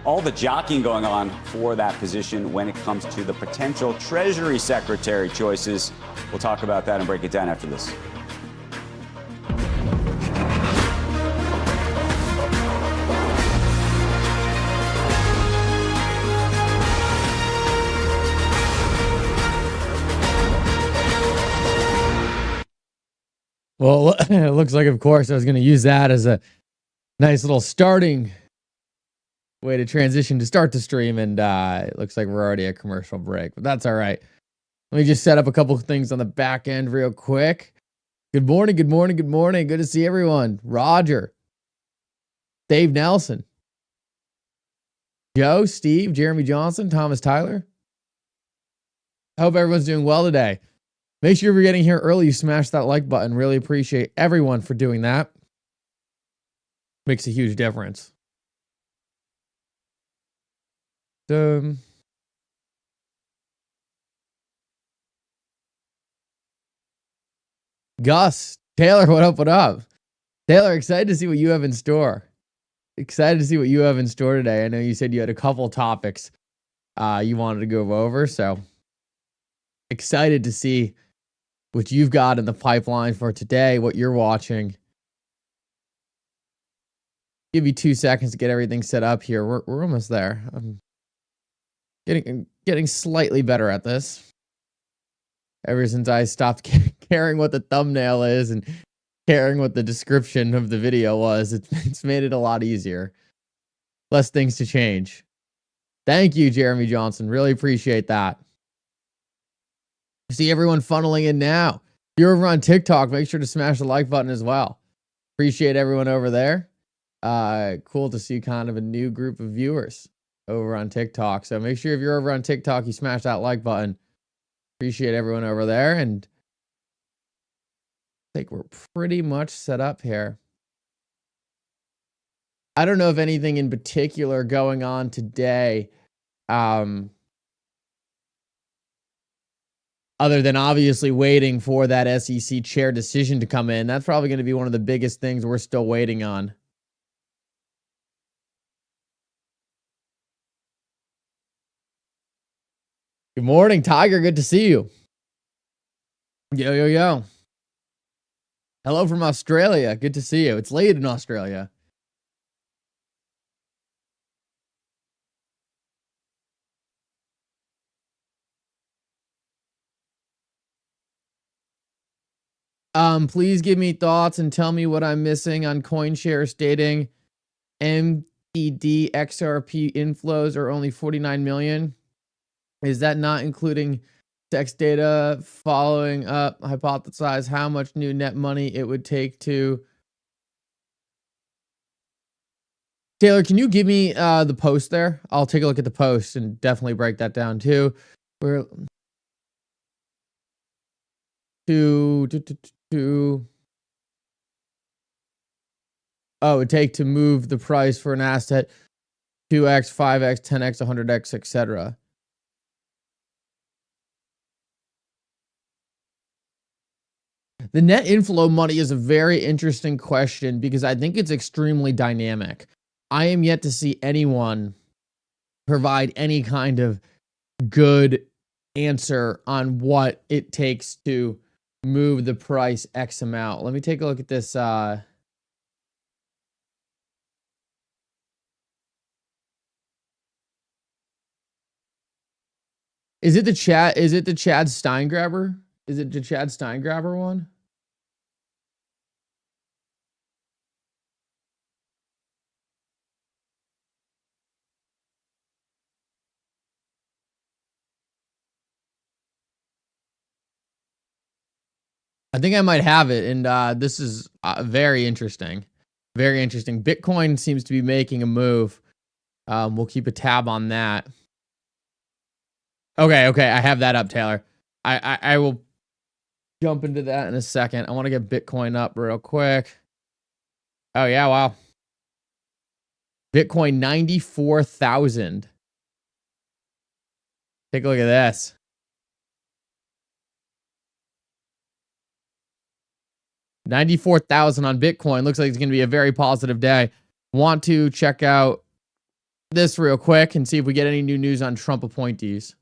all the jockeying going on for that position when it comes to the potential Treasury Secretary choices. We'll talk about that and break it down after this. Well, it looks like, of course, I was going to use that as a nice little starting way to transition to start the stream, and it looks like we're already at commercial break, but that's all right. Let me just set up a couple of things on the back end real quick. Good morning, good morning, good morning. Good to see everyone. Roger, Dave Nelson, Joe, Steve, Jeremy Johnson, Thomas Tyler. I hope everyone's doing well today. Make sure if you're getting here early, you smash that like button. Really appreciate everyone for doing that. Makes a huge difference. Gus, Taylor, what up, what up? Taylor, excited to see what you have in store. Excited to see what you have in store today. I know you said you had a couple topics you wanted to go over, so excited to see what you've got in the pipeline for today, what you're watching. Give you 2 seconds to get everything set up here. We're almost there. I'm getting slightly better at this. Ever since I stopped caring what the thumbnail is and caring what the description of the video was, it's made it a lot easier. Less things to change. Thank you, Jeremy Johnson. Really appreciate that. See everyone funneling in now. If you're over on TikTok, make sure to smash the like button as well. Appreciate everyone over there. Cool to see kind of a new group of viewers over on TikTok. So make sure if you're over on TikTok, you smash that like button. Appreciate everyone over there. And I think we're pretty much set up here. I don't know if anything in particular going on today. Other than obviously waiting for that SEC chair decision to come in. That's probably going to be one of the biggest things we're still waiting on. Good morning, Tiger. Good to see you. Yo, yo, yo. Hello from Australia. Good to see you. It's late in Australia. Please give me thoughts and tell me what I'm missing on CoinShare stating MPD XRP inflows are only 49 million. Is that not including text data? Following up, hypothesize how much new net money it would take to... Taylor, can you give me the post there? I'll take a look at the post and definitely break that down too. We're... Oh, it would take to move the price for an asset 2x, 5x, 10x, 100x, etc. The net inflow money is a very interesting question because I think it's extremely dynamic. I am yet to see anyone provide any kind of good answer on what it takes to move the price X amount. Let me take a look at this. Is it the chat? Is it the Chad Steingraber? Is it the Chad Steingraber one? I think I might have it, and this is very interesting. Very interesting. Bitcoin seems to be making a move. We'll keep a tab on that. Okay, I have that up, Taylor. I will jump into that in a second. I want to get Bitcoin up real quick. Oh, yeah, wow. Bitcoin 94,000. Take a look at this. $94,000 on Bitcoin. Looks like it's going to be a very positive day. Want to check out this real quick and see if we get any new news on Trump appointees.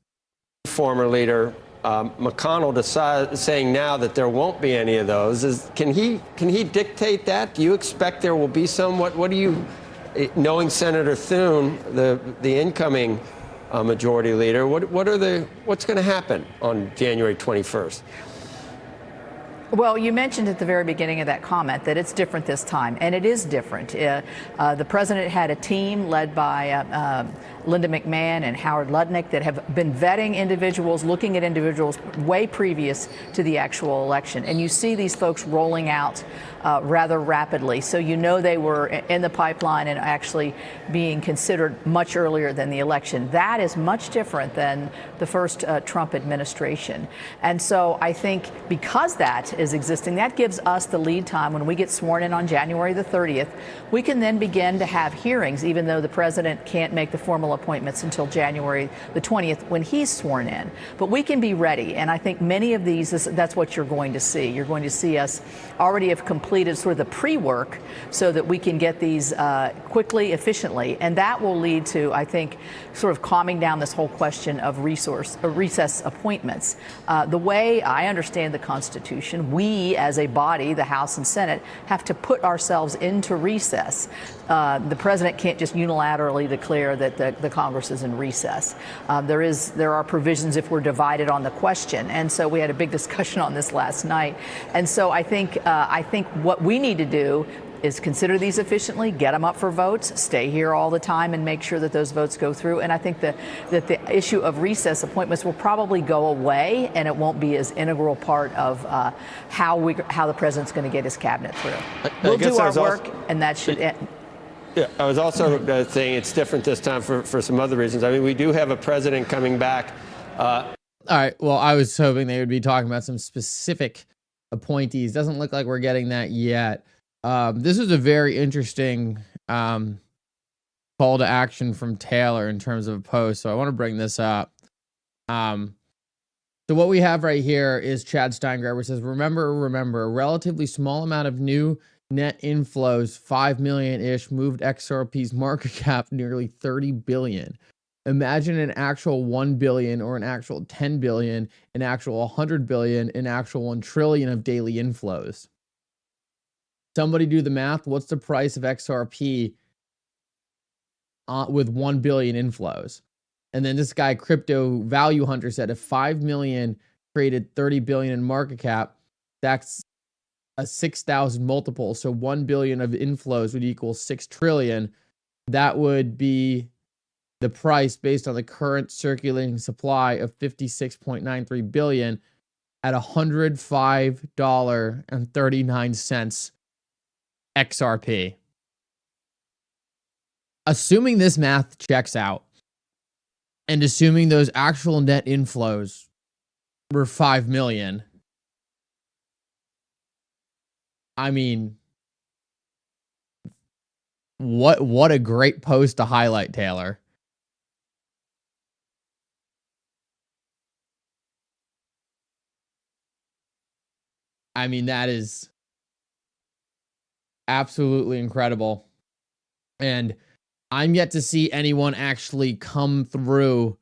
Former leader McConnell saying now that there won't be any of those. Can he dictate that? Do you expect there will be some? What do you, knowing Senator Thune, the incoming majority leader, what's going to happen on January 21st? Well, you mentioned at the very beginning of that comment that it's different this time, and it is different. The president had a team led by Linda McMahon and Howard Lutnick that have been vetting individuals, looking at individuals way previous to the actual election. And you see these folks rolling out rather rapidly. So you know they were in the pipeline and actually being considered much earlier than the election. That is much different than the first Trump administration. And so I think because that is existing, that gives us the lead time when we get sworn in on January the 30th. We can then begin to have hearings, even though the president can't make the formal appointments until January the 20th when he's sworn in. But we can be ready. And I think many of these, that's what you're going to see. You're going to see us already have completed sort of the pre-work so that we can get these quickly, efficiently. And that will lead to, I think, sort of calming down this whole question of recess appointments. The way I understand the Constitution, we as a body, the House and Senate, have to put ourselves into recess. The president can't just unilaterally declare that the Congress is in recess. There are provisions if we're divided on the question, and so we had a big discussion on this last night. And so I think what we need to do is consider these efficiently, get them up for votes, stay here all the time, and make sure that those votes go through. And I think that the issue of recess appointments will probably go away, and it won't be as integral part of how the president's going to get his cabinet through. We'll do our work, and that should end. Yeah, I was also saying it's different this time for some other reasons. I mean, we do have a president coming back. All right. Well, I was hoping they would be talking about some specific appointees. Doesn't look like we're getting that yet. This is a very interesting call to action from Taylor in terms of a post. So I want to bring this up. So what we have right here is Chad Steingraber says, remember, a relatively small amount of new net inflows, 5 million-ish, moved XRP's market cap nearly 30 billion. Imagine an actual 1 billion or an actual 10 billion, an actual 100 billion, an actual 1 trillion of daily inflows. Somebody do the math. What's the price of XRP with 1 billion inflows? And then this guy, Crypto Value Hunter, said if 5 million created 30 billion in market cap, that's a 6,000 multiple. So 1 billion of inflows would equal 6 trillion. That would be the price based on the current circulating supply of 56.93 billion at $105.39 XRP. Assuming this math checks out, and assuming those actual net inflows were 5 million, I mean, what a great post to highlight, Taylor. I mean, that is absolutely incredible. And I'm yet to see anyone actually come through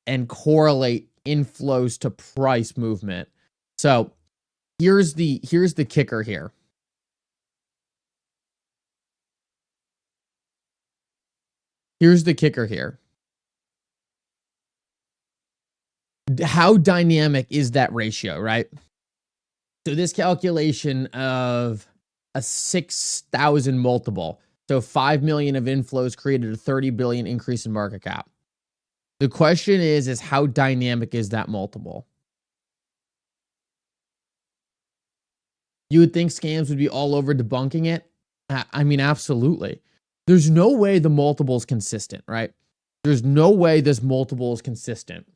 and correlate inflows to price movement. So here's the kicker here. Here's the kicker here. How dynamic is that ratio, right? So this calculation of a 6,000 multiple, so 5 million of inflows created a 30 billion increase in market cap. The question is how dynamic is that multiple? You would think scams would be all over debunking it. I mean, absolutely. There's no way the multiple is consistent, right? There's no way this multiple is consistent.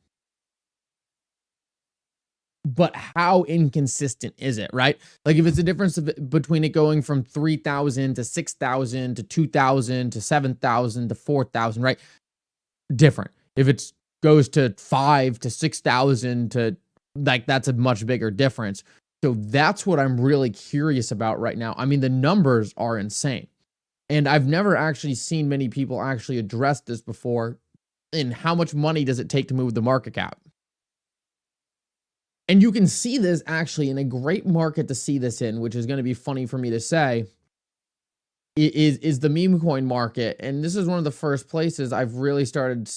But how inconsistent is it, right? Like if it's a difference between it going from 3,000 to 6,000 to 2,000 to 7,000 to 4,000, right? Different. If it goes to 5 to 6,000 to like, that's a much bigger difference. So that's what I'm really curious about right now. I mean, the numbers are insane. And I've never actually seen many people actually address this before. And how much money does it take to move the market cap? And you can see this actually in a great market to see this in, which is going to be funny for me to say, is the meme coin market. And this is one of the first places I've really started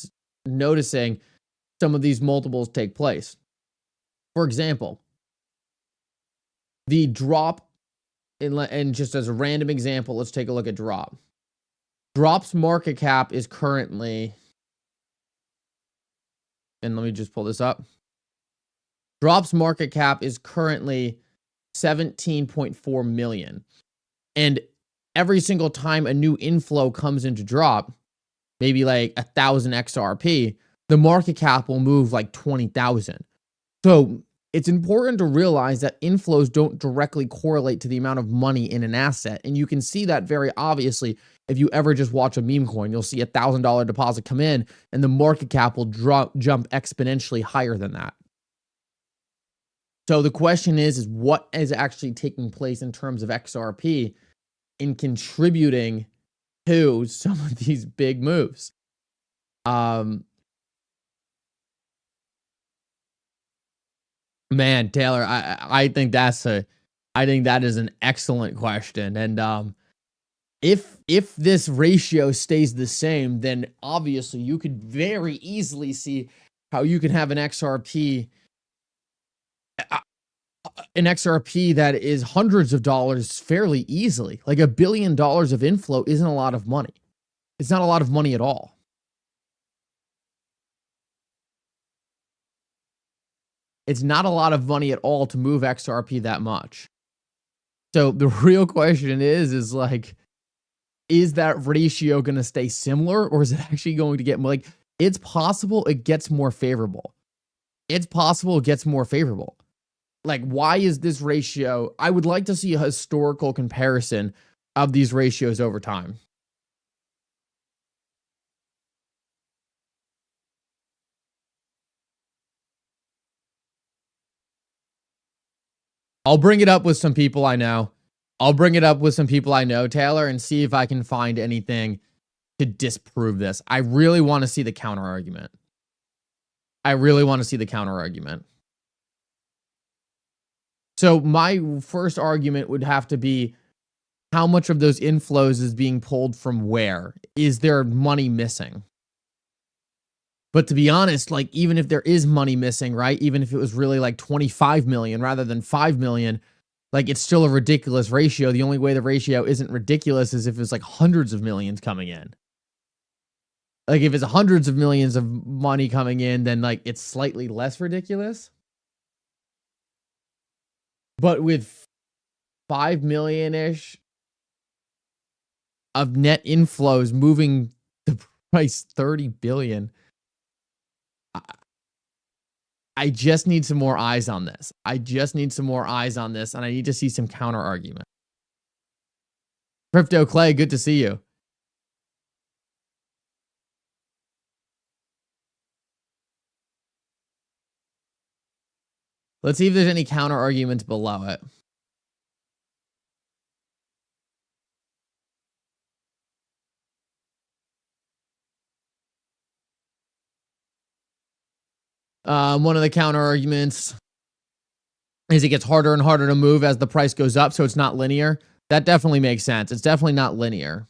noticing some of these multiples take place. For example, the drop, and just as a random example, let's take a look at drop. Drop's market cap is currently, and let me just pull this up. Drop's market cap is currently 17.4 million. And every single time a new inflow comes into drop, maybe like 1,000 XRP, the market cap will move like 20,000. So it's important to realize that inflows don't directly correlate to the amount of money in an asset. And you can see that very obviously if you ever just watch a meme coin. You'll see a $1,000 deposit come in and the market cap will jump exponentially higher than that. So the question is what is actually taking place in terms of XRP in contributing to some of these big moves? Man, Taylor, I think that is an excellent question. And if this ratio stays the same, then obviously you could very easily see how you can have an XRP that is hundreds of dollars fairly easily. Like $1 billion of inflow isn't a lot of money. It's not a lot of money at all. It's not a lot of money at all to move XRP that much. So the real question is like, is that ratio going to stay similar, or is it actually going to get more? Like, it's possible it gets more favorable. It's possible it gets more favorable. Like, why is this ratio? I would like to see a historical comparison of these ratios over time. I'll bring it up with some people I know. Taylor, and see if I can find anything to disprove this. I really want to see the counter argument. So my first argument would have to be, how much of those inflows is being pulled from where? Is there money missing? But to be honest, like, even if there is money missing, right? Even if it was really like 25 million rather than 5 million, like, it's still a ridiculous ratio. The only way the ratio isn't ridiculous is if it's like hundreds of millions coming in. Like, if it's hundreds of millions of money coming in, then like it's slightly less ridiculous. But with 5 million-ish of net inflows moving the price 30 billion, I just need some more eyes on this. And I need to see some counter argument. Crypto Clay, good to see you. Let's see if there's any counter arguments below it. One of the counter arguments is it gets harder and harder to move as the price goes up, so it's not linear. That definitely makes sense. It's definitely not linear.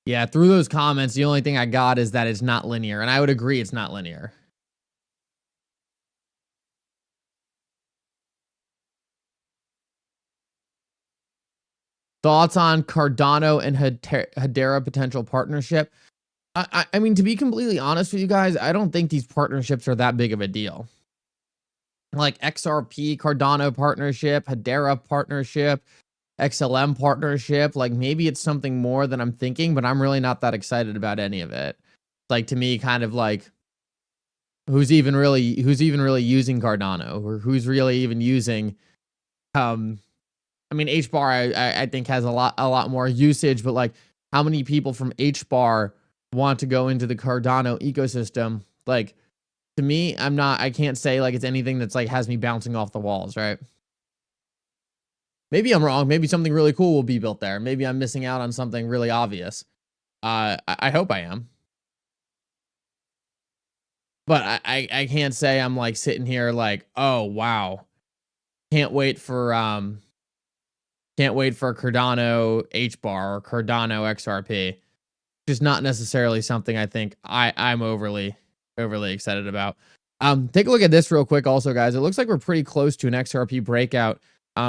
Yeah, through those comments, the only thing I got is that it's not linear, and I would agree it's not linear. Thoughts on Cardano and Hedera potential partnership? I mean, to be completely honest with you guys, I don't think these partnerships are that big of a deal. Like XRP Cardano partnership, Hedera partnership, XLM partnership, like maybe it's something more than I'm thinking, but I'm really not that excited about any of it. Like, to me, kind of like, who's even really using Cardano, or who's really even using I mean, HBAR I think has a lot more usage, but like how many people from HBAR want to go into the Cardano ecosystem. Like, to me, I can't say like it's anything that's like has me bouncing off the walls, right? Maybe I'm wrong. Maybe something really cool will be built there. Maybe I'm missing out on something really obvious. I hope I am. But I can't say I'm like sitting here like, oh wow. Can't wait for Cardano HBAR or Cardano XRP. Just not necessarily something I think I'm overly excited about. Take a look at this real quick also, guys. It looks like we're pretty close to an XRP breakout.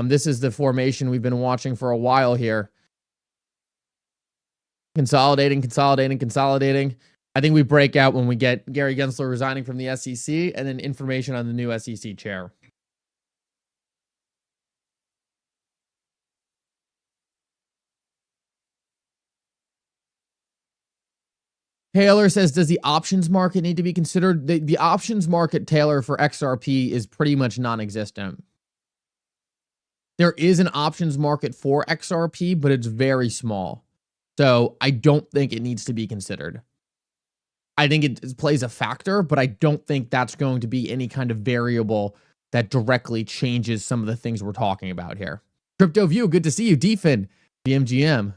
This is the formation we've been watching for a while here. Consolidating. I think we break out when we get Gary Gensler resigning from the SEC and then information on the new SEC chair. Taylor says, does the options market need to be considered? The options market, Taylor, for XRP is pretty much non-existent. There is an options market for XRP, but it's very small. So I don't think it needs to be considered. I think it plays a factor, but I don't think that's going to be any kind of variable that directly changes some of the things we're talking about here. Crypto View, good to see you. Defin, BMGM.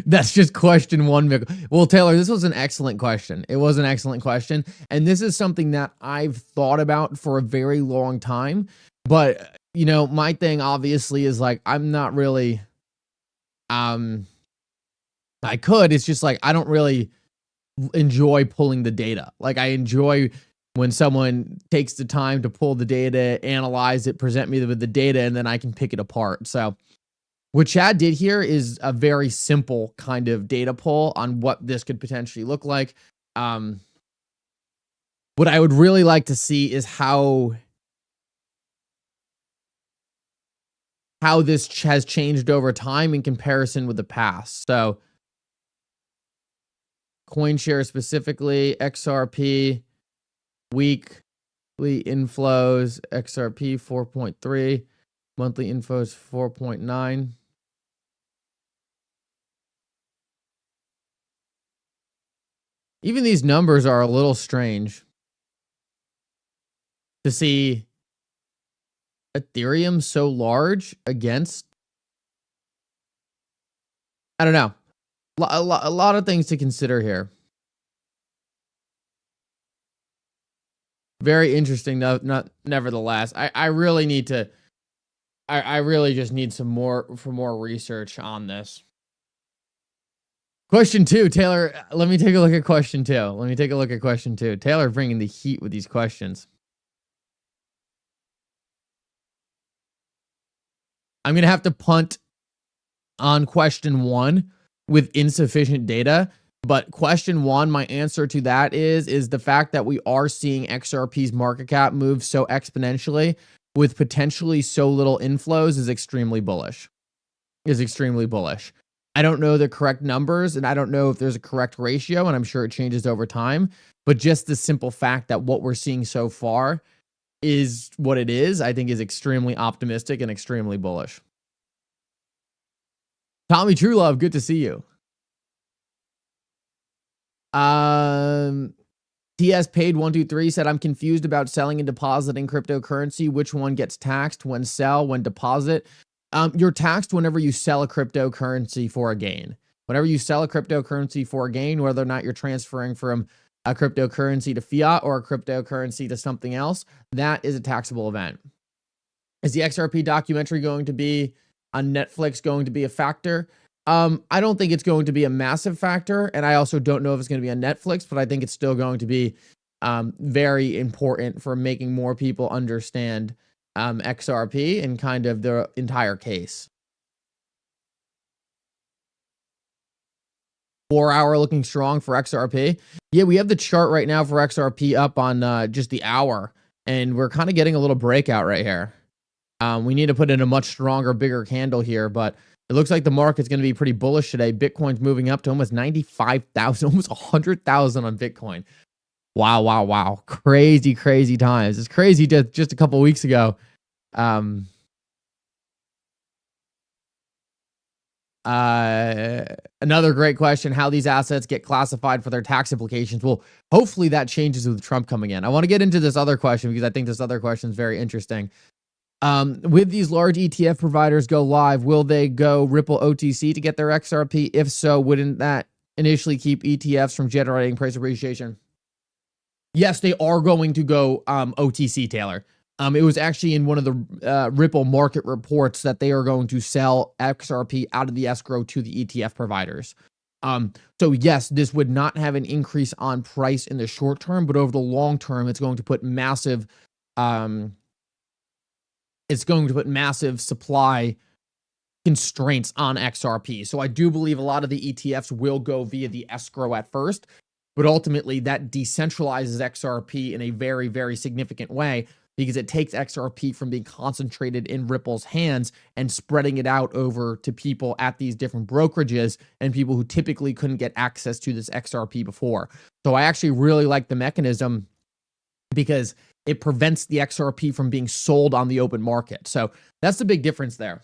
That's just question one, Mickle. Well, Taylor, this was an excellent question. It was an excellent question. And this is something that I've thought about for a very long time. But, you know, my thing obviously is like, I'm not really, it's just like, I don't really enjoy pulling the data. Like, I enjoy when someone takes the time to pull the data, analyze it, present me with the data, and then I can pick it apart. So what Chad did here is a very simple kind of data pull on what this could potentially look like. What I would really like to see is how this has changed over time in comparison with the past. So CoinShare specifically, XRP, weekly inflows, XRP 4.3, monthly inflows 4.9. Even these numbers are a little strange to see Ethereum so large against. I don't know. A lot of things to consider here. Very interesting, nevertheless. I really need to. I really just need some more research on this. Question 2, Taylor. Let me take a look at question 2. Taylor bringing the heat with these questions. I'm going to have to punt on question 1 with insufficient data. But question 1, my answer to that is the fact that we are seeing XRP's market cap move so exponentially with potentially so little inflows is extremely bullish. I don't know the correct numbers, and I don't know if there's a correct ratio, and I'm sure it changes over time. But just the simple fact that what we're seeing so far is what it is, I think is extremely optimistic and extremely bullish. Tommy Truelove, good to see you. TS Paid 123 said, I'm confused about selling and depositing cryptocurrency. Which one gets taxed? When sell, when deposit? You're taxed whenever you sell a cryptocurrency for a gain. Whenever you sell a cryptocurrency for a gain, whether or not you're transferring from a cryptocurrency to fiat or a cryptocurrency to something else, that is a taxable event. Is the XRP documentary going to be on Netflix going to be a factor? I don't think it's going to be a massive factor, and I also don't know if it's going to be on Netflix, but I think it's still going to be very important for making more people understand XRP and kind of the entire case. 4 hour looking strong for XRP. Yeah, we have the chart right now for XRP up on just the hour, and we're kind of getting a little breakout right here. We need to put in a much stronger, bigger candle here, but it looks like the market's going to be pretty bullish today. Bitcoin's moving up to almost 95,000, almost 100,000 on Bitcoin. Wow, wow, wow. Crazy, crazy times. It's crazy just a couple weeks ago. Another great question, how these assets get classified for their tax implications. Well, hopefully that changes with Trump coming in. I want to get into this other question because I think this other question is very interesting. With these large ETF providers go live, will they go Ripple OTC to get their XRP? If so, wouldn't that initially keep ETFs from generating price appreciation? Yes, they are going to go OTC, Taylor. It was actually in one of the Ripple market reports that they are going to sell XRP out of the escrow to the ETF providers. So yes, this would not have an increase on price in the short term, but over the long term, it's going to put massive supply constraints on XRP. So I do believe a lot of the ETFs will go via the escrow at first, but ultimately that decentralizes XRP in a very, very significant way because it takes XRP from being concentrated in Ripple's hands and spreading it out over to people at these different brokerages and people who typically couldn't get access to this XRP before. So I actually really like the mechanism because it prevents the XRP from being sold on the open market. So that's the big difference there.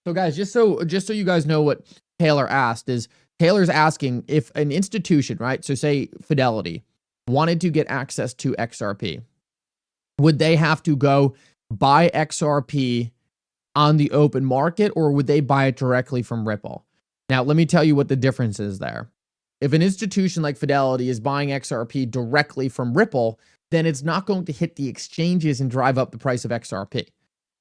So guys, just so you guys know what Taylor asked is, Taylor's asking if an institution, right? So say Fidelity wanted to get access to XRP, would they have to go buy XRP on the open market or would they buy it directly from Ripple? Now, let me tell you what the difference is there. If an institution like Fidelity is buying XRP directly from Ripple, then it's not going to hit the exchanges and drive up the price of XRP.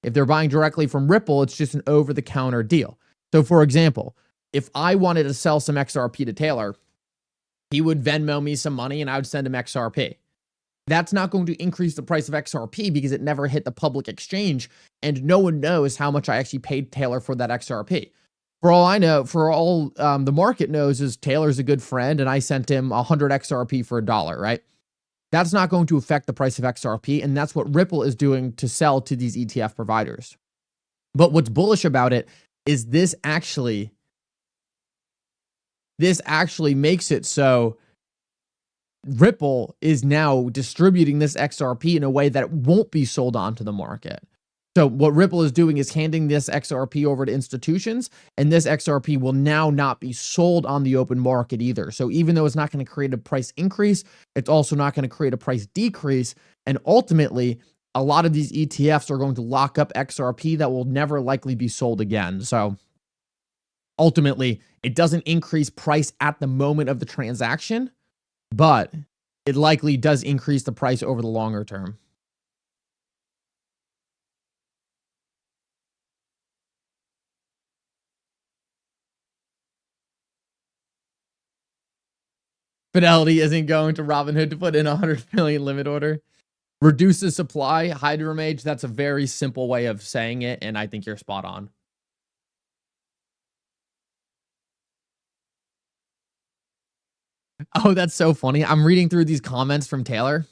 If they're buying directly from Ripple, it's just an over-the-counter deal. So for example, if I wanted to sell some XRP to Taylor, he would Venmo me some money and I would send him XRP. That's not going to increase the price of XRP because it never hit the public exchange and no one knows how much I actually paid Taylor for that XRP. For all I know, for all the market knows is Taylor's a good friend and I sent him 100 XRP for $1, right? That's not going to affect the price of XRP, and that's what Ripple is doing to sell to these ETF providers. But what's bullish about it is this actually makes it so Ripple is now distributing this XRP in a way that it won't be sold onto the market. So what Ripple is doing is handing this XRP over to institutions, and this XRP will now not be sold on the open market either. So even though it's not going to create a price increase, it's also not going to create a price decrease. And ultimately, a lot of these ETFs are going to lock up XRP that will never likely be sold again. So ultimately, it doesn't increase price at the moment of the transaction, but it likely does increase the price over the longer term. Fidelity isn't going to Robinhood to put in 100 million limit order. Reduces supply, hydromage. That's a very simple way of saying it, and I think you're spot on. Oh, that's so funny. I'm reading through these comments from Taylor.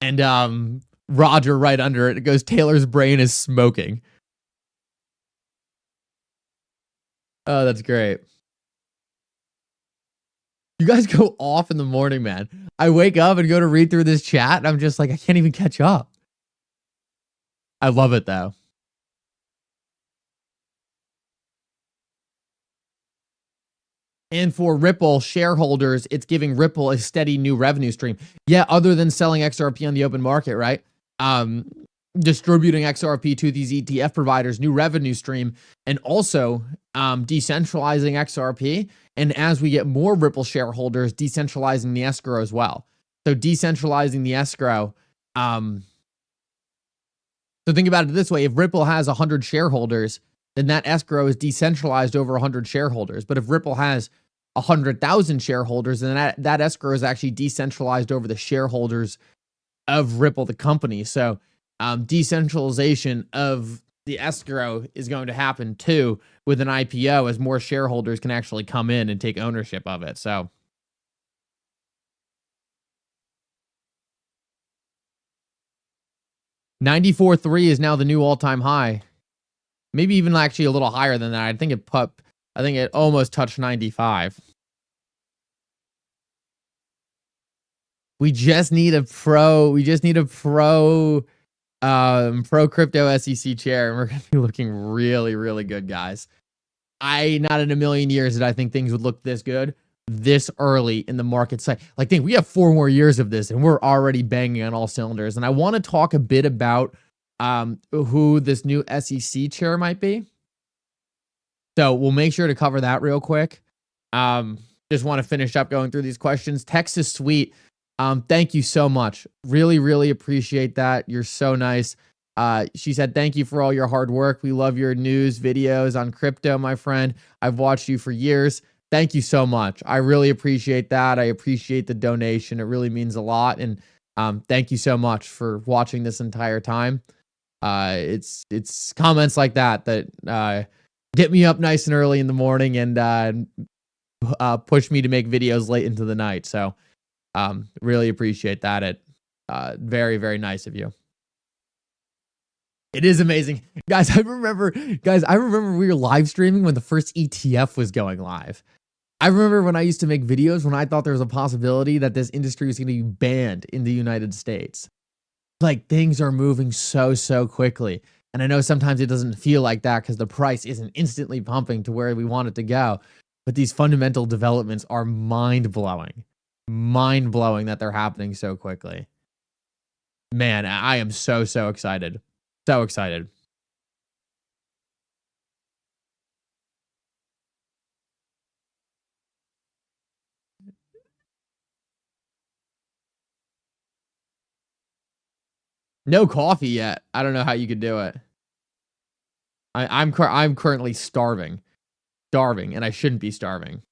And Roger right under it, it goes, Taylor's brain is smoking. Oh, that's great. You guys go off in the morning, man. I wake up and go to read through this chat, and I'm just like, I can't even catch up. I love it, though. And for Ripple shareholders, it's giving Ripple a steady new revenue stream. Yeah, other than selling XRP on the open market, right? Distributing XRP to these ETF providers, new revenue stream, and also decentralizing XRP. And as we get more Ripple shareholders, decentralizing the escrow as well. So decentralizing the escrow. So think about it this way. If Ripple has 100 shareholders, then that escrow is decentralized over 100 shareholders. But if Ripple has 100,000 shareholders, then that escrow is actually decentralized over the shareholders of Ripple, the company. So decentralization of the escrow is going to happen too with an IPO as more shareholders can actually come in and take ownership of it. So $94.3 is now the new all-time high. Maybe even actually a little higher than that. I think it almost touched 95. We just need a pro pro crypto SEC chair, and we're gonna be looking really, really good, guys. Not in a million years did I think things would look this good this early in the market cycle. Like, think we have 4 more years of this and we're already banging on all cylinders. And I want to talk a bit about who this new SEC chair might be. So we'll make sure to cover that real quick. Just want to finish up going through these questions. Texas Sweet, thank you so much. Really, really appreciate that. You're so nice. She said, thank you for all your hard work. We love your news videos on crypto, my friend. I've watched you for years. Thank you so much. I really appreciate that. I appreciate the donation. It really means a lot. And thank you so much for watching this entire time. It's comments like that get me up nice and early in the morning and push me to make videos late into the night. So really appreciate that. Very, very nice of you. It is amazing. Guys, I remember we were live streaming when the first ETF was going live. I remember when I used to make videos when I thought there was a possibility that this industry was going to be banned in the United States. Like, things are moving so quickly. And I know sometimes it doesn't feel like that because the price isn't instantly pumping to where we want it to go. But these fundamental developments are mind-blowing. Mind-blowing that they're happening so quickly. Man, I am so excited. So excited. No coffee yet. I don't know how you could do it. I'm currently starving, and I shouldn't be starving.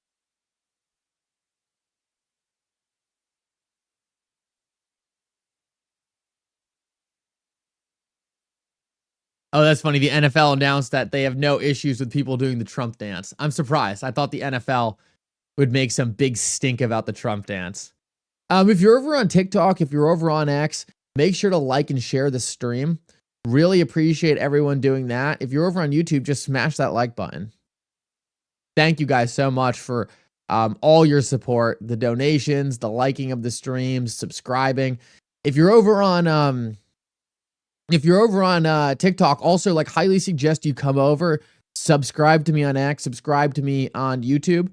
Oh, that's funny. The NFL announced that they have no issues with people doing the Trump dance. I'm surprised. I thought the NFL would make some big stink about the Trump dance. If you're over on TikTok, if you're over on X, make sure to like and share the stream. Really appreciate everyone doing that. If you're over on YouTube, just smash that like button. Thank you guys so much for all your support, the donations, the liking of the streams, subscribing. If you're over on TikTok, also like highly suggest you come over, subscribe to me on X, subscribe to me on YouTube.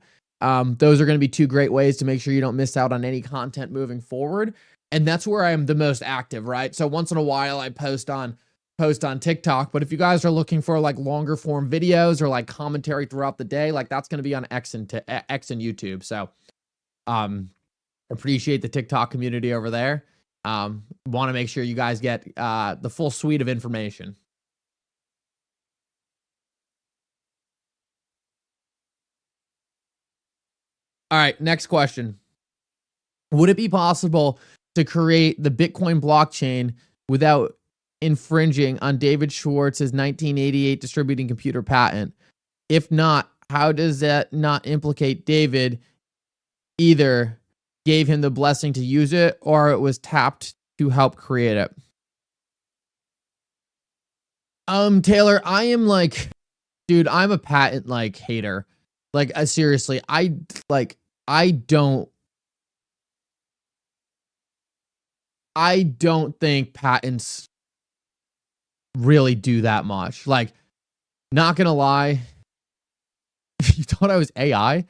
Those are going to be 2 great ways to make sure you don't miss out on any content moving forward. And that's where I am the most active, right? So once in a while I post on TikTok, but if you guys are looking for like longer form videos or like commentary throughout the day, like that's going to be on X and YouTube. So, appreciate the TikTok community over there. Want to make sure you guys get the full suite of information. All right, next question. Would it be possible to create the Bitcoin blockchain without infringing on David Schwartz's 1988 distributing computer patent? If not, how does that not implicate David either gave him the blessing to use it or it was tapped to help create it? Taylor, I am like, dude, I'm a patent like hater. Like, seriously, I don't think patents really do that much. Like, not gonna lie, you thought I was AI?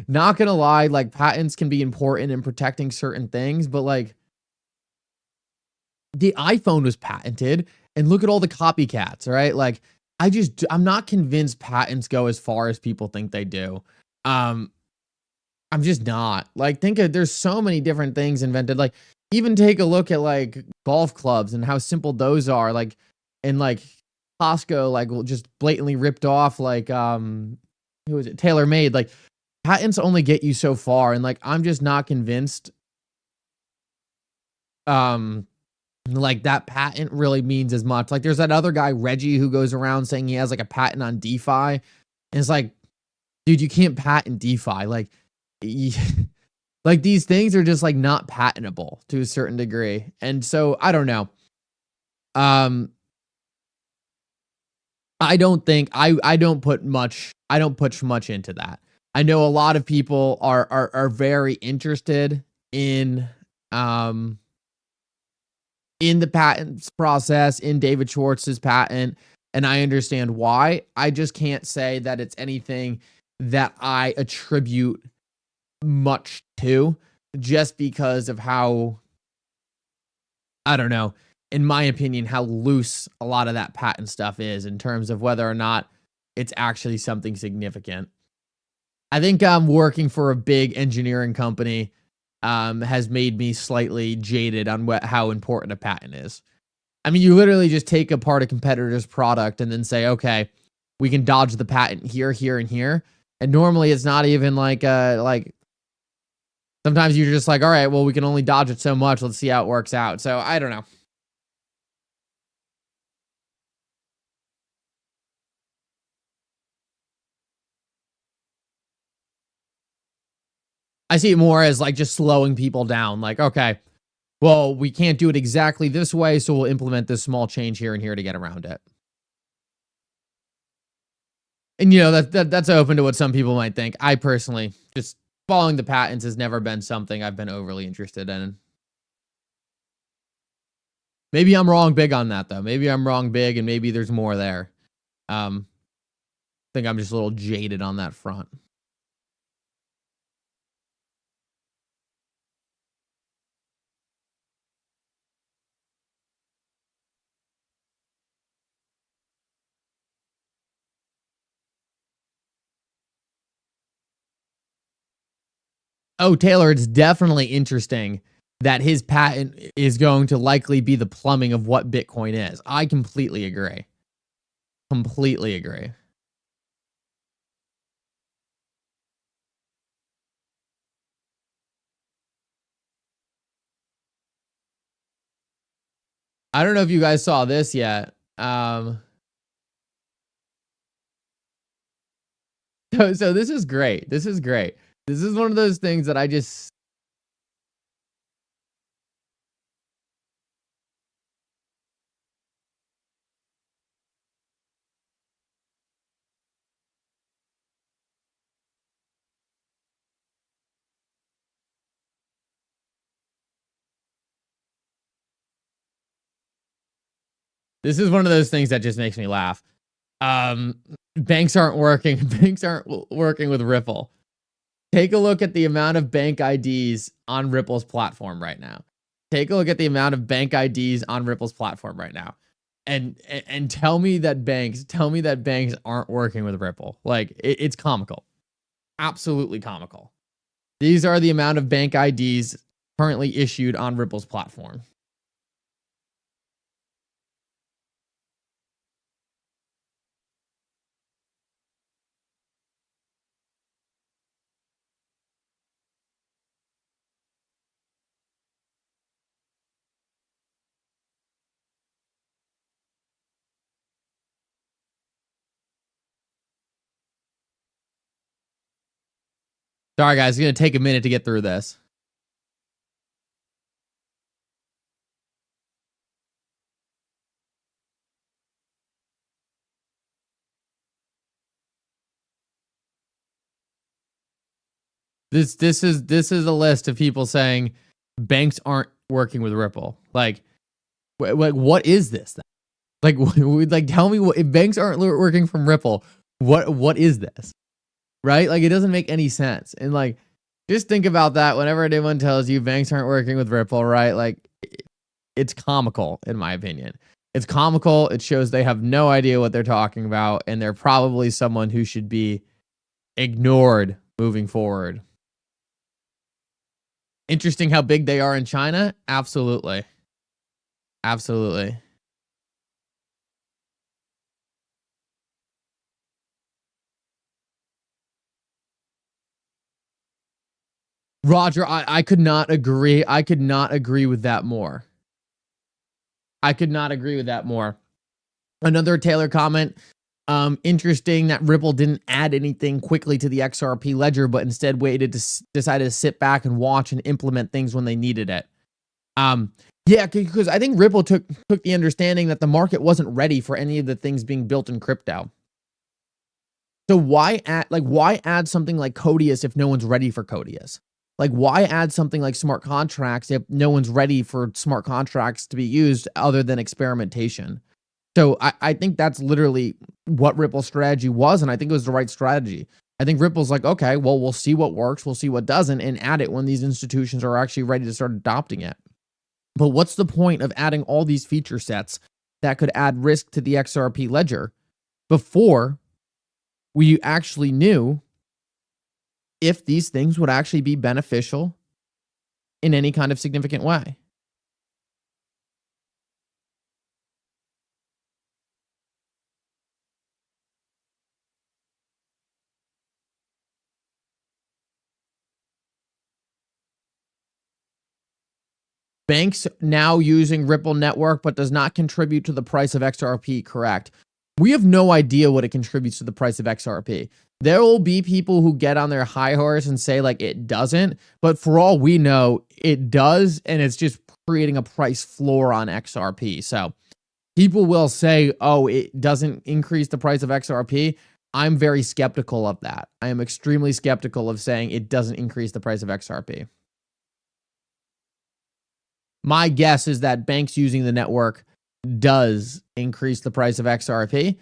Not gonna lie, like, patents can be important in protecting certain things, but like, the iPhone was patented, and look at all the copycats, right? Like, I'm not convinced patents go as far as people think they do. I'm just not. Like, there's so many different things invented. Like, even take a look at like golf clubs and how simple those are. Like, and like Costco, like just blatantly ripped off like who was it? TaylorMade. Like, patents only get you so far, and like I'm just not convinced. Like that patent really means as much. Like, there's that other guy Reggie who goes around saying he has like a patent on DeFi, and it's like, dude, you can't patent DeFi. Like, like these things are just like not patentable to a certain degree. And so I don't know. I don't think I don't put much into that. I know a lot of people are very interested in in the patents process, in David Schwartz's patent, and I understand why. I just can't say that it's anything that I attribute much to, just because of how, I don't know, in my opinion, how loose a lot of that patent stuff is in terms of whether or not it's actually something significant. I think working for a big engineering company has made me slightly jaded on how important a patent is. I mean, you literally just take apart a competitor's product and then say, okay, we can dodge the patent here, here, and here. And normally it's not even like sometimes you're just like, all right, well, we can only dodge it so much. Let's see how it works out. So I don't know. I see it more as like just slowing people down. Like, okay, well, we can't do it exactly this way, so we'll implement this small change here and here to get around it. And, you know, that's open to what some people might think. I personally, just following the patents has never been something I've been overly interested in. Maybe I'm wrong big on that, though. Maybe I'm wrong big, and maybe there's more there. I think I'm just a little jaded on that front. Oh, Taylor, it's definitely interesting that his patent is going to likely be the plumbing of what Bitcoin is. I completely agree. Completely agree. I don't know if you guys saw this yet. So this is great. This is great. This is one of those things that I just... This is one of those things that just makes me laugh. Banks aren't working. Banks aren't working with Ripple. Take a look at the amount of bank IDs on Ripple's platform right now. Take a look at the amount of bank IDs on Ripple's platform right now. And tell me that banks aren't working with Ripple. Like, it's comical. Absolutely comical. These are the amount of bank IDs currently issued on Ripple's platform. Sorry, guys. It's going to take a minute to get through this. This is a list of people saying banks aren't working with Ripple. Like what is this then? Like tell me what, if banks aren't working from Ripple, what is this? Right? Like, it doesn't make any sense. And like, just think about that whenever anyone tells you banks aren't working with Ripple, right? Like, it's comical, in my opinion. It's comical. It shows they have no idea what they're talking about, and they're probably someone who should be ignored moving forward. Interesting how big they are in China? Absolutely. Absolutely. Roger, I could not agree. I could not agree with that more. I could not agree with that more. Another Taylor comment. Interesting that Ripple didn't add anything quickly to the XRP ledger, but instead waited to decided to sit back and watch and implement things when they needed it. Yeah, because I think Ripple took the understanding that the market wasn't ready for any of the things being built in crypto. So why add something like Codius if no one's ready for Codius? Like, why add something like smart contracts if no one's ready for smart contracts to be used other than experimentation? So I think that's literally what Ripple's strategy was, and I think it was the right strategy. I think Ripple's like, okay, well, we'll see what works, we'll see what doesn't, and add it when these institutions are actually ready to start adopting it. But what's the point of adding all these feature sets that could add risk to the XRP ledger before we actually knew if these things would actually be beneficial in any kind of significant way? Banks now using Ripple network, but does not contribute to the price of XRP, correct? We have no idea what it contributes to the price of XRP. There will be people who get on their high horse and say like it doesn't, but for all we know, it does, and it's just creating a price floor on XRP. So people will say, oh, it doesn't increase the price of XRP. I'm very skeptical of that. I am extremely skeptical of saying it doesn't increase the price of XRP. My guess is that banks using the network does increase the price of XRP,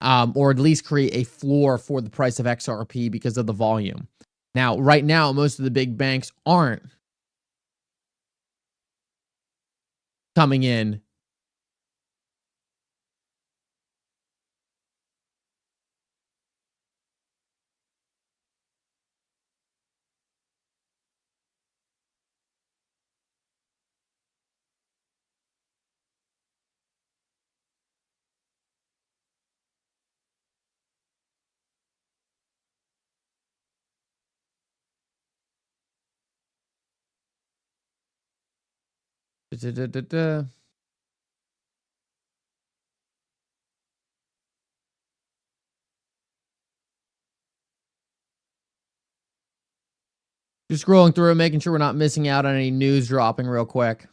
or at least create a floor for the price of XRP because of the volume. Now, right now, most of the big banks aren't coming in just scrolling through, making sure we're not missing out on any news dropping real quick.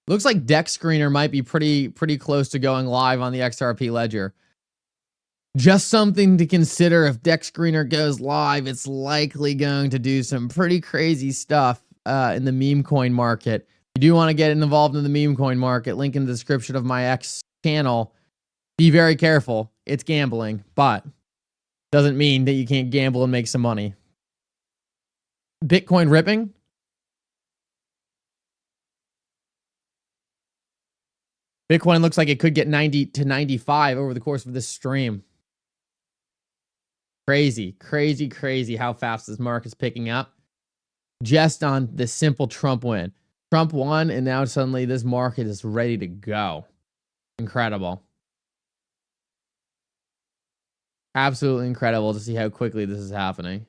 Looks like Deck Screener might be pretty close to going live on the XRP ledger. Just something to consider. If Deck Screener goes live, it's likely going to do some pretty crazy stuff in the meme coin market. If you do want to get involved in the meme coin market, link in the description of my X channel. Be very careful. It's gambling, but doesn't mean that you can't gamble and make some money. Bitcoin ripping. Bitcoin looks like it could get 90 to 95 over the course of this stream. Crazy how fast this market is picking up. Just on this simple Trump win. Trump won, and now suddenly this market is ready to go. Incredible. Absolutely incredible to see how quickly this is happening.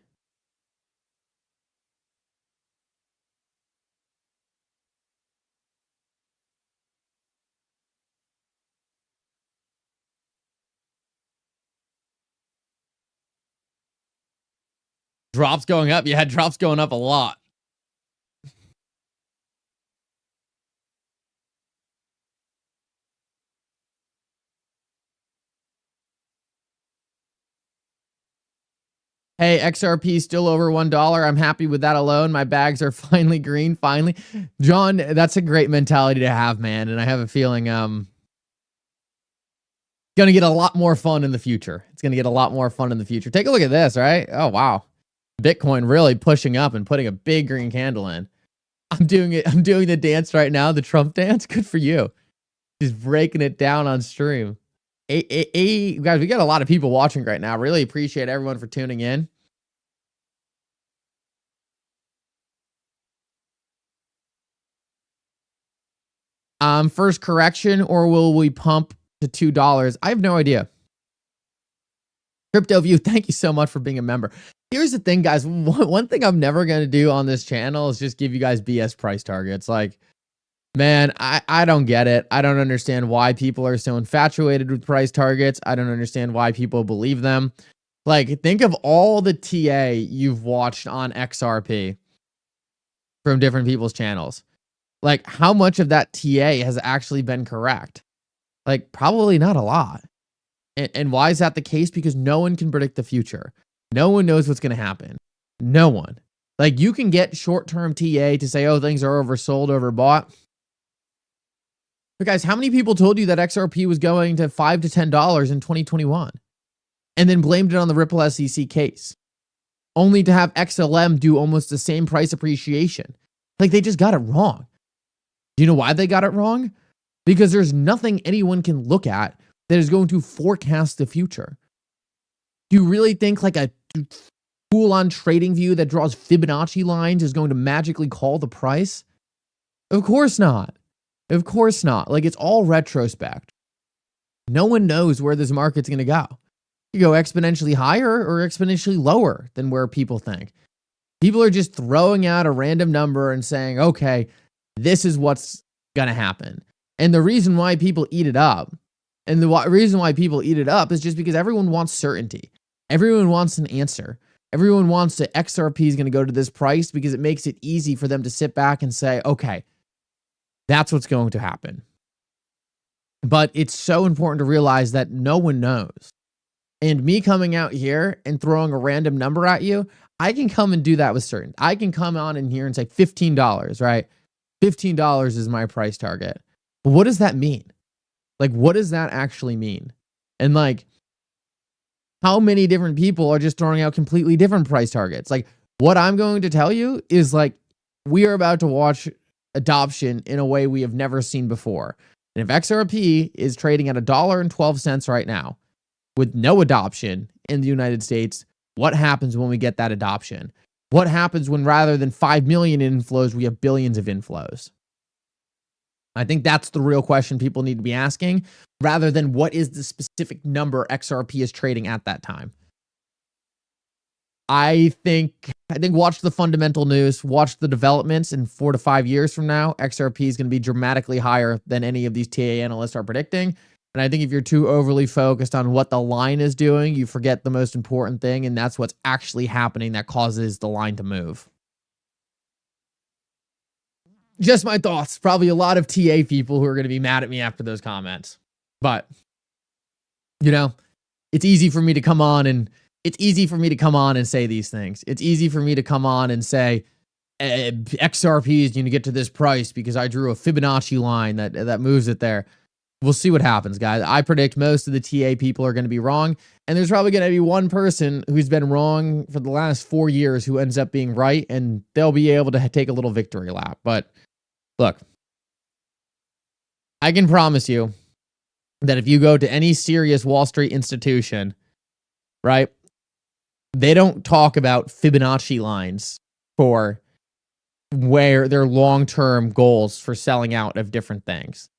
Drops going up. You had drops going up a lot. Hey, XRP still over $1. I'm happy with that alone. My bags are finally green. Finally. John, that's a great mentality to have, man. And I have a feeling going to get a lot more fun in the future. It's going to get a lot more fun in the future. Take a look at this, right? Oh, wow. Bitcoin really pushing up and putting a big green candle in. I'm doing it. I'm doing the dance right now, the Trump dance. Good for you. Just breaking it down on stream. Guys, we got a lot of people watching right now. Really appreciate everyone for tuning in. First correction, or will we pump to $2? I have no idea. Crypto View, thank you so much for being a member. Here's the thing, guys. One thing I'm never going to do on this channel is just give you guys BS price targets. Like, man, I don't get it. I don't understand why people are so infatuated with price targets. I don't understand why people believe them. Like, think of all the TA you've watched on XRP from different people's channels. Like, how much of that TA has actually been correct? Like, probably not a lot. And why is that the case? Because no one can predict the future. No one knows what's going to happen. No one. Like, you can get short-term TA to say, oh, things are oversold, overbought. But guys, how many people told you that XRP was going to $5 to $10 in 2021 and then blamed it on the Ripple SEC case, only to have XLM do almost the same price appreciation? Like, they just got it wrong. Do you know why they got it wrong? Because there's nothing anyone can look at that is going to forecast the future. Do you really think like a tool on TradingView that draws Fibonacci lines is going to magically call the price? Of course not. Of course not. Like, it's all retrospect. No one knows where this market's going to go. You go exponentially higher or exponentially lower than where people think. People are just throwing out a random number and saying, okay, this is what's going to happen. And the reason why people eat it up, and the reason why people eat it up is just because everyone wants certainty. Everyone wants an answer. Everyone wants to XRP is going to go to this price because it makes it easy for them to sit back and say, okay, that's what's going to happen. But it's so important to realize that no one knows. And me coming out here and throwing a random number at you, I can come and do that with certainty. I can come on in here and say $15, right? $15 is my price target. But what does that mean? Like, what does that actually mean? And like, how many different people are just throwing out completely different price targets? Like, what I'm going to tell you is like, we are about to watch adoption in a way we have never seen before. And if XRP is trading at $1.12 right now with no adoption in the United States, what happens when we get that adoption? What happens when rather than 5 million inflows, we have billions of inflows? I think that's the real question people need to be asking, rather than what is the specific number XRP is trading at that time. I think watch the fundamental news, watch the developments, in 4 to 5 years from now, XRP is going to be dramatically higher than any of these TA analysts are predicting. And I think if you're too overly focused on what the line is doing, you forget the most important thing, and that's what's actually happening that causes the line to move. Just my thoughts. Probably a lot of TA people who are going to be mad at me after those comments. But, you know, it's easy for me to come on and say these things. It's easy for me to come on and say XRP is going to get to this price because I drew a Fibonacci line that moves it there. We'll see what happens, guys. I predict most of the TA people are going to be wrong, and there's probably going to be one person who's been wrong for the last 4 years who ends up being right, and they'll be able to take a little victory lap. But look, I can promise you that if you go to any serious Wall Street institution, right, they don't talk about Fibonacci lines for where their long-term goals for selling out of different things.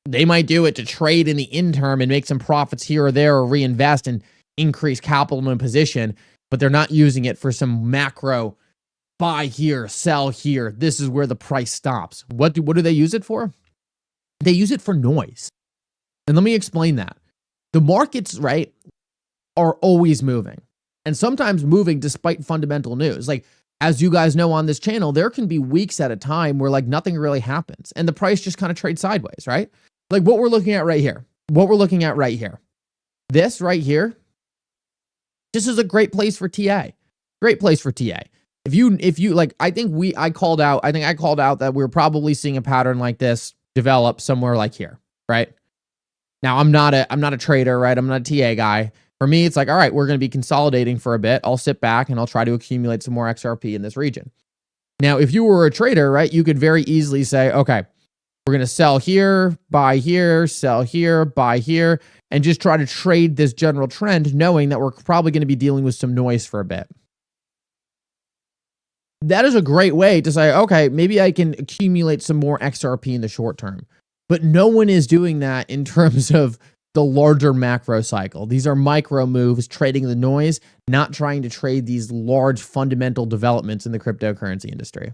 They might do it to trade in the interim and make some profits here or there, or reinvest and increase capital in position, but they're not using it for some macro buy here, sell here. This is where the price stops. What do they use it for? They use it for noise. And let me explain that. The markets, right, are always moving, and sometimes moving despite fundamental news. Like, as you guys know on this channel, there can be weeks at a time where like nothing really happens and the price just kind of trades sideways, right? Like what we're looking at right here. This right here, this is a great place for TA. Great place for TA. If you like, I called out that we're probably seeing a pattern like this develop somewhere like here, right? Now I'm not a trader, right? I'm not a TA guy. For me, it's like, all right, we're going to be consolidating for a bit. I'll sit back and I'll try to accumulate some more XRP in this region. Now, if you were a trader, right, you could very easily say, okay, we're going to sell here, buy here, sell here, buy here, and just try to trade this general trend, knowing that we're probably going to be dealing with some noise for a bit. That is a great way to say, okay, maybe I can accumulate some more XRP in the short term. But no one is doing that in terms of the larger macro cycle. These are micro moves, trading the noise, not trying to trade these large fundamental developments in the cryptocurrency industry.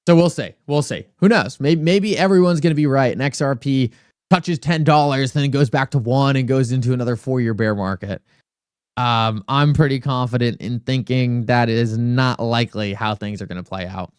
So we'll see. Who knows? Maybe everyone's going to be right, and XRP touches $10, then it goes back to $1 and goes into another 4-year bear market. I'm pretty confident in thinking that is not likely how things are going to play out.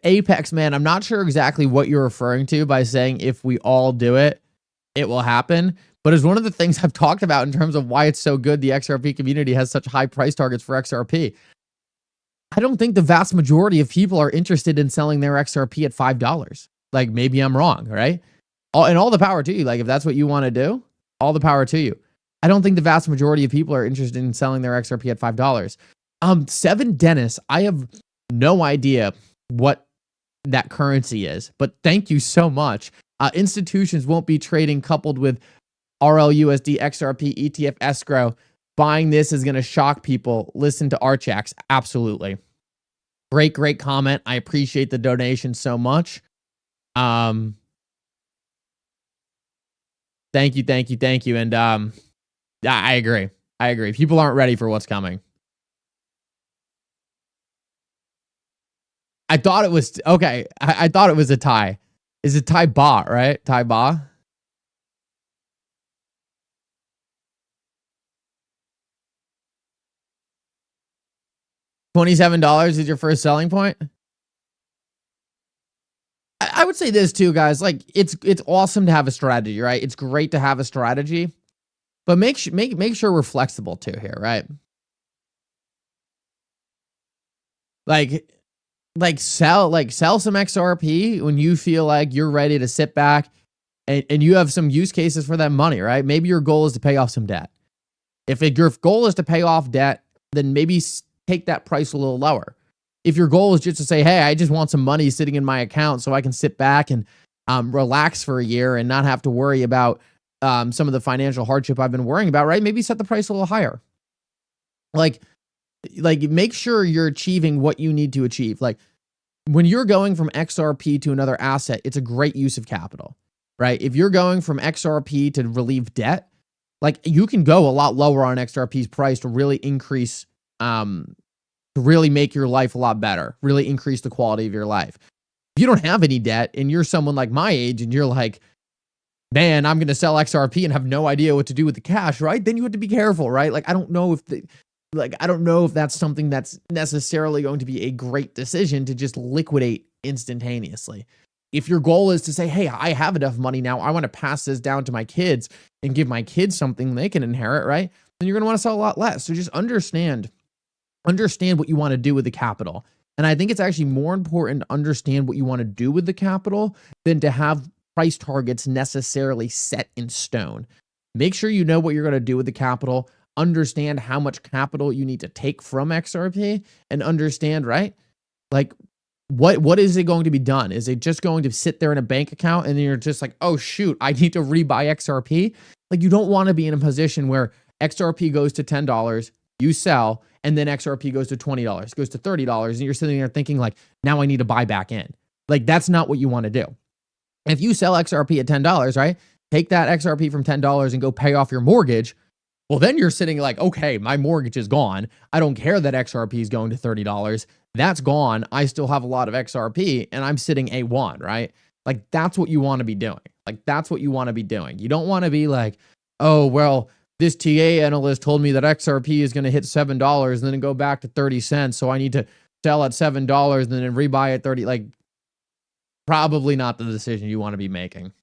Apex, man, I'm not sure exactly what you're referring to by saying if we all do it, it will happen. But it's one of the things I've talked about in terms of why it's so good the XRP community has such high price targets for XRP. I don't think the vast majority of people are interested in selling their XRP at $5. Like, maybe I'm wrong, right? All the power to you. Like, if that's what you want to do, all the power to you. I don't think the vast majority of people are interested in selling their XRP at $5. Seven Dennis, I have no idea what that currency is, but thank you so much. Institutions won't be trading coupled with RLUSD, XRP, ETF escrow. Buying this is going to shock people. Listen to Archax. Absolutely. Great comment. I appreciate the donation so much. Thank you. And I agree. People aren't ready for what's coming. I thought it was okay. I thought it was a tie. Is it Thai baht, right? Thai baht. $27 is your first selling point. I would say this too, guys. Like, it's awesome to have a strategy, right? It's great to have a strategy, but make sure we're flexible too here, right? Like sell some XRP when you feel like you're ready to sit back and you have some use cases for that money, right? Maybe your goal is to pay off some debt. If your goal is to pay off debt, then maybe take that price a little lower. If your goal is just to say, hey, I just want some money sitting in my account so I can sit back and relax for a year and not have to worry about some of the financial hardship I've been worrying about, right? Maybe set the price a little higher. Like make sure you're achieving what you need to achieve. Like, when you're going from XRP to another asset, it's a great use of capital, right? If you're going from XRP to relieve debt, like, you can go a lot lower on XRP's price to really increase, to really make your life a lot better, really increase the quality of your life. If you don't have any debt and you're someone like my age and you're like, man, I'm going to sell XRP and have no idea what to do with the cash, right? Then you have to be careful, right? Like, I don't know if that's something that's necessarily going to be a great decision to just liquidate instantaneously. If your goal is to say, hey, I have enough money now, I want to pass this down to my kids and give my kids something they can inherit, right? Then you're going to want to sell a lot less. So just understand what you want to do with the capital. And I think it's actually more important to understand what you want to do with the capital than to have price targets necessarily set in stone. Make sure you know what you're going to do with the capital. Understand how much capital you need to take from XRP and understand, right? Like, what is it going to be done? Is it just going to sit there in a bank account and then you're just like, oh shoot, I need to rebuy XRP? Like, you don't want to be in a position where XRP goes to $10, you sell, and then XRP goes to $20, goes to $30, and you're sitting there thinking like, now I need to buy back in. Like, that's not what you want to do. If you sell XRP at $10, right? Take that XRP from $10 and go pay off your mortgage. Well, then you're sitting like, okay, my mortgage is gone. I don't care that XRP is going to $30. That's gone. I still have a lot of XRP and I'm sitting A1, right? Like, that's what you want to be doing. Like, that's what you want to be doing. You don't want to be like, oh, well, this TA analyst told me that XRP is going to hit $7 and then go back to 30 cents. So I need to sell at $7 and then rebuy at 30. Like, probably not the decision you want to be making.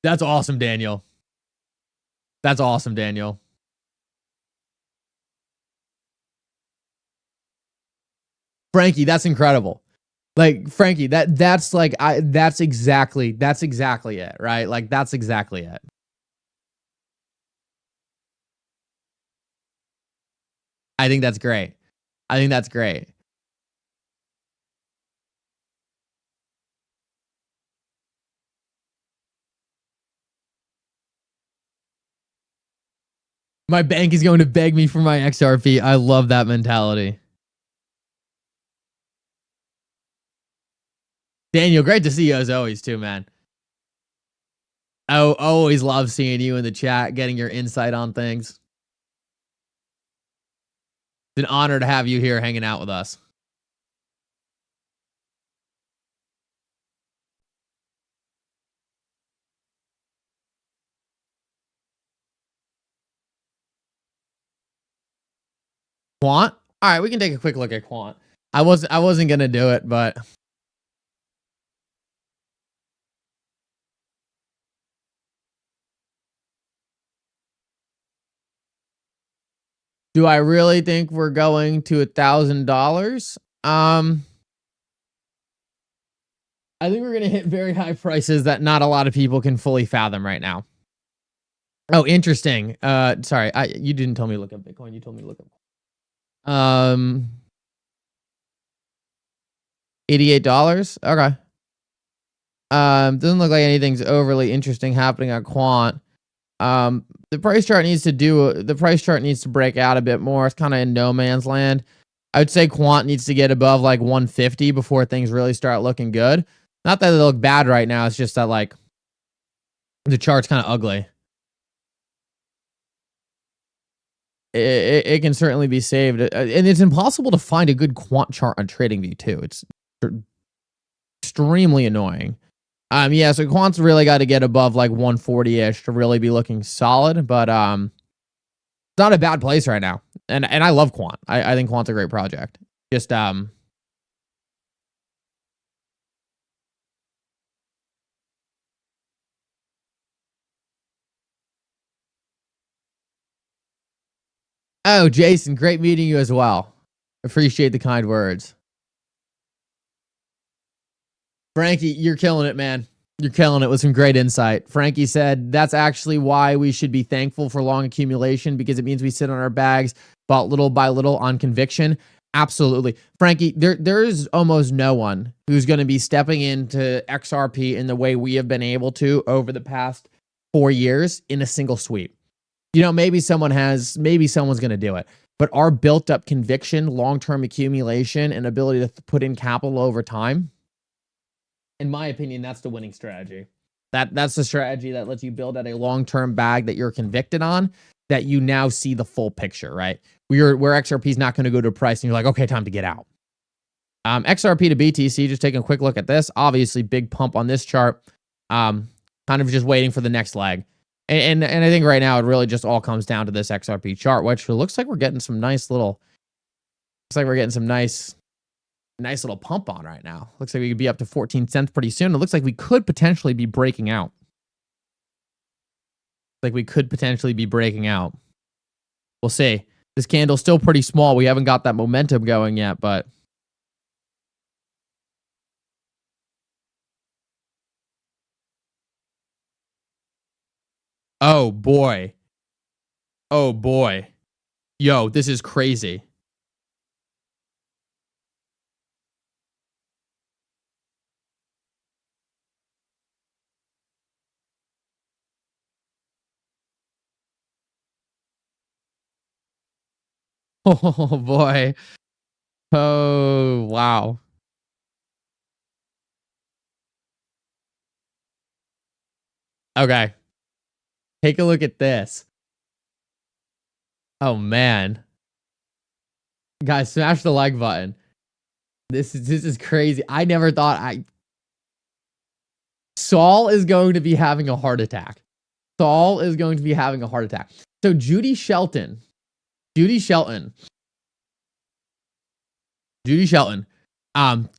That's awesome, Daniel. That's awesome, Daniel. Frankie, that's incredible. Like, Frankie, that's exactly it, right? Like, that's exactly it. I think that's great. I think that's great. My bank is going to beg me for my XRP. I love that mentality. Daniel, great to see you as always, too, man. I always love seeing you in the chat, getting your insight on things. It's an honor to have you here hanging out with us. Quant? All right, we can take a quick look at Quant. I wasn't gonna do it, but do I really think we're going to $1,000? I think we're gonna hit very high prices that not a lot of people can fully fathom right now. Oh, interesting. Sorry, you didn't tell me to look up Bitcoin. You told me to look up. $88. Okay. Doesn't look like anything's overly interesting happening on Quant. The price chart needs to break out a bit more. It's kind of in no man's land. I would say Quant needs to get above like 150 before things really start looking good. Not that they look bad right now. It's just that like the chart's kind of ugly. It can certainly be saved, and it's impossible to find a good Quant chart on TradingView too. It's extremely annoying. Yeah, so Quant's really got to get above like 140-ish to really be looking solid, but it's not a bad place right now. And I love Quant. I think Quant's a great project. Just oh, Jason, great meeting you as well. Appreciate the kind words. Frankie, you're killing it, man. You're killing it with some great insight. Frankie said that's actually why we should be thankful for long accumulation, because it means we sit on our bags, bought little by little on conviction. Absolutely. Frankie, there is almost no one who's going to be stepping into XRP in the way we have been able to over the past 4 years in a single sweep. You know, maybe someone's going to do it. But our built up conviction, long-term accumulation, and ability to put in capital over time, in my opinion, that's the winning strategy. That's the strategy that lets you build at a long-term bag that you're convicted on, that you now see the full picture, right? Where XRP is not going to go to a price and you're like, okay, time to get out. XRP to BTC, just taking a quick look at this. Obviously, big pump on this chart. Kind of just waiting for the next leg. And I think right now it really just all comes down to this XRP chart, which looks like we're getting some nice little, nice little pump on right now. Looks like we could be up to 14 cents pretty soon. It looks like we could potentially be breaking out. We'll see. This candle's still pretty small. We haven't got that momentum going yet, but oh boy. Yo, this is crazy. Oh boy. Oh, wow. Okay. Take a look at this. Oh man. Guys, smash the like button. This is crazy. I never thought Saul is going to be having a heart attack. So Judy Shelton,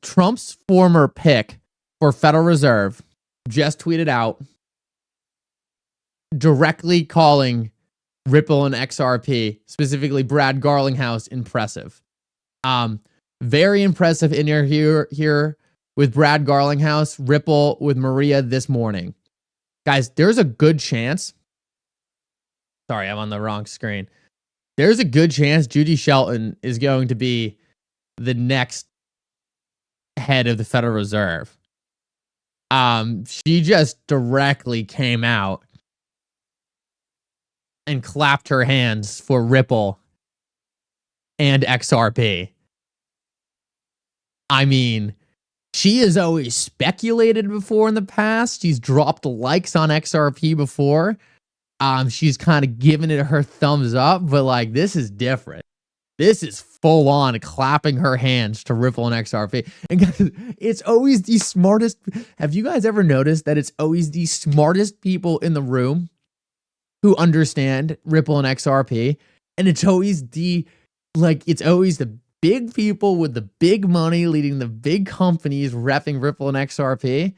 Trump's former pick for Federal Reserve, just tweeted out directly calling Ripple and XRP, specifically Brad Garlinghouse, impressive. Very impressive in here with Brad Garlinghouse, Ripple with Maria this morning. Guys, there's a good chance. Sorry, I'm on the wrong screen. There's a good chance Judy Shelton is going to be the next head of the Federal Reserve. She just directly came out and clapped her hands for Ripple and XRP. I mean, she has always speculated before in the past. She's dropped likes on XRP before. She's kind of given it her thumbs up, but like, this is different. This is full on clapping her hands to Ripple and XRP. And guys, it's always the smartest. Have you guys ever noticed that it's always the smartest people in the room who understand Ripple and XRP? And it's always it's always the big people with the big money leading the big companies repping Ripple and XRP.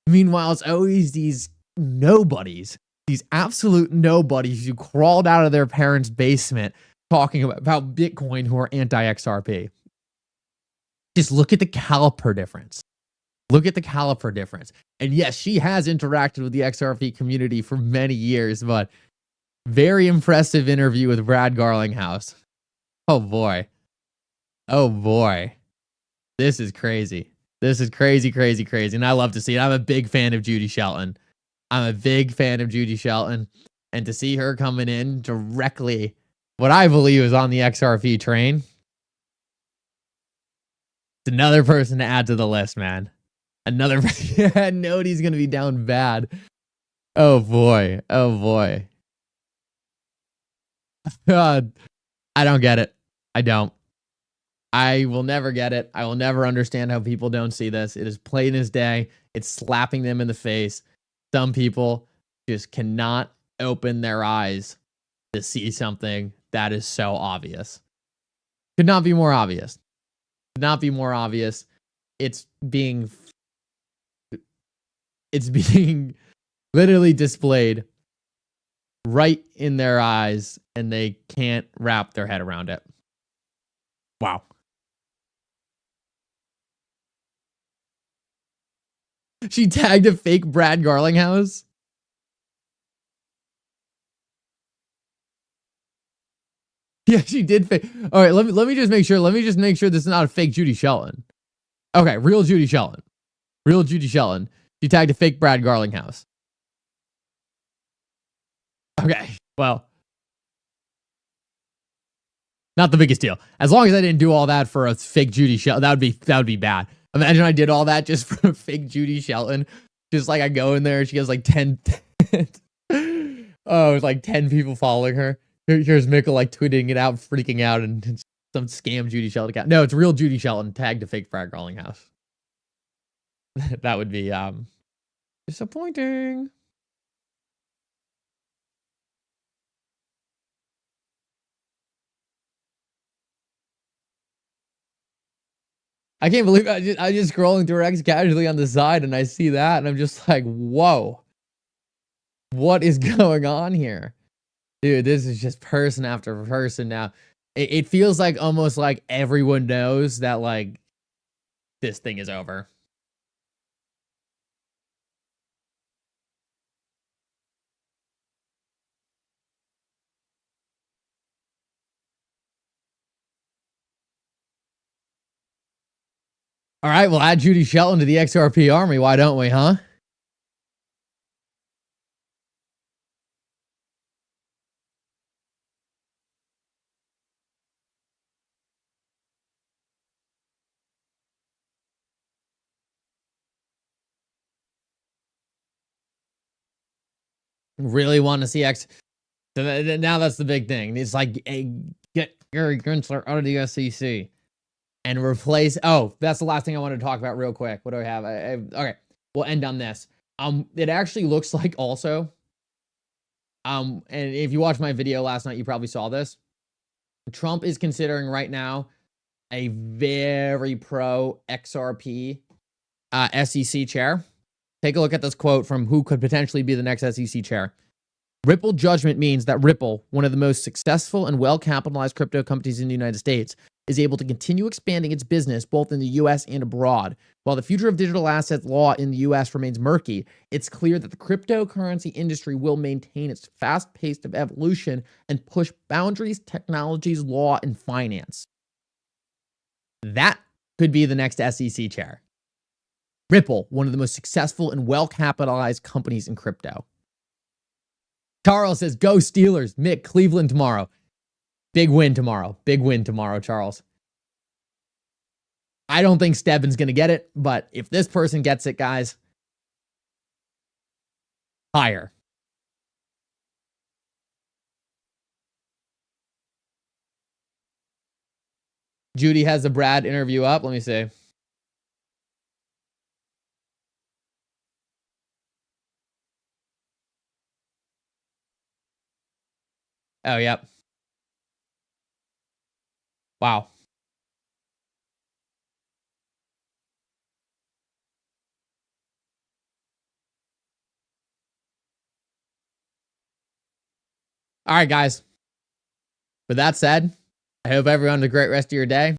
Meanwhile, it's always these nobodies, these absolute nobodies who crawled out of their parents' basement talking about Bitcoin who are anti-XRP. Just look at the caliper difference. Look at the caliper difference. And yes, she has interacted with the XRP community for many years, but very impressive interview with Brad Garlinghouse. Oh boy. Oh boy. This is crazy. This is crazy, crazy, crazy. And I love to see it. I'm a big fan of Judy Shelton. And to see her coming in directly, what I believe is on the XRP train, it's another person to add to the list, man. Another, nobody's going to be down bad. Oh boy. Oh boy. God, I don't get it. I don't. I will never get it. I will never understand how people don't see this. It is plain as day. It's slapping them in the face. Some people just cannot open their eyes to see something that is so obvious. Could not be more obvious. Could not be more obvious. It's being literally displayed right in their eyes, and they can't wrap their head around it. Wow. She tagged a fake Brad Garlinghouse. Yeah, she did fake. All right, let me just make sure. Let me just make sure this is not a fake Judy Shelton. Okay, real Judy Shelton. Real Judy Shelton. She tagged a fake Brad Garlinghouse. Okay, well, not the biggest deal. As long as I didn't do all that for a fake Judy Shelton, that would be bad. Imagine I did all that just for a fake Judy Shelton. Just like I go in there, she has like 10. Oh, it's like 10 people following her. Here's Mickle like tweeting it out, freaking out, and it's some scam Judy Shelton account. No, it's real Judy Shelton tagged a fake Brad Garlinghouse. That would be disappointing. I can't believe I just scrolling through X casually on the side and I see that and I'm just like, whoa, what is going on here? Dude, this is just person after person now. It feels like almost like everyone knows that like this thing is over. All right, we'll add Judy Shelton to the XRP army. Why don't we, huh? Really want to see X. So now that's the big thing. It's like, hey, get Gary Gensler out of the SEC and replace. Oh, that's the last thing I wanted to talk about real quick. What do I have? Okay, we'll end on this. It actually looks like also, and if you watched my video last night, you probably saw this. Trump is considering right now a very pro XRP SEC chair. Take a look at this quote from who could potentially be the next SEC chair. Ripple judgment means that Ripple, one of the most successful and well-capitalized crypto companies in the United States, is able to continue expanding its business both in the U.S. and abroad. While the future of digital assets law in the U.S. remains murky, it's clear that the cryptocurrency industry will maintain its fast pace of evolution and push boundaries, technologies, law, and finance. That could be the next SEC chair. Ripple, one of the most successful and well-capitalized companies in crypto. Charles says, go Steelers. Mick, Cleveland tomorrow. Big win tomorrow. Big win tomorrow, Charles. I don't think Stebbins going to get it, but if this person gets it, guys, higher. Judy has the Brad interview up. Let me see. Oh, yep. Wow. All right, guys. With that said, I hope everyone has a great rest of your day.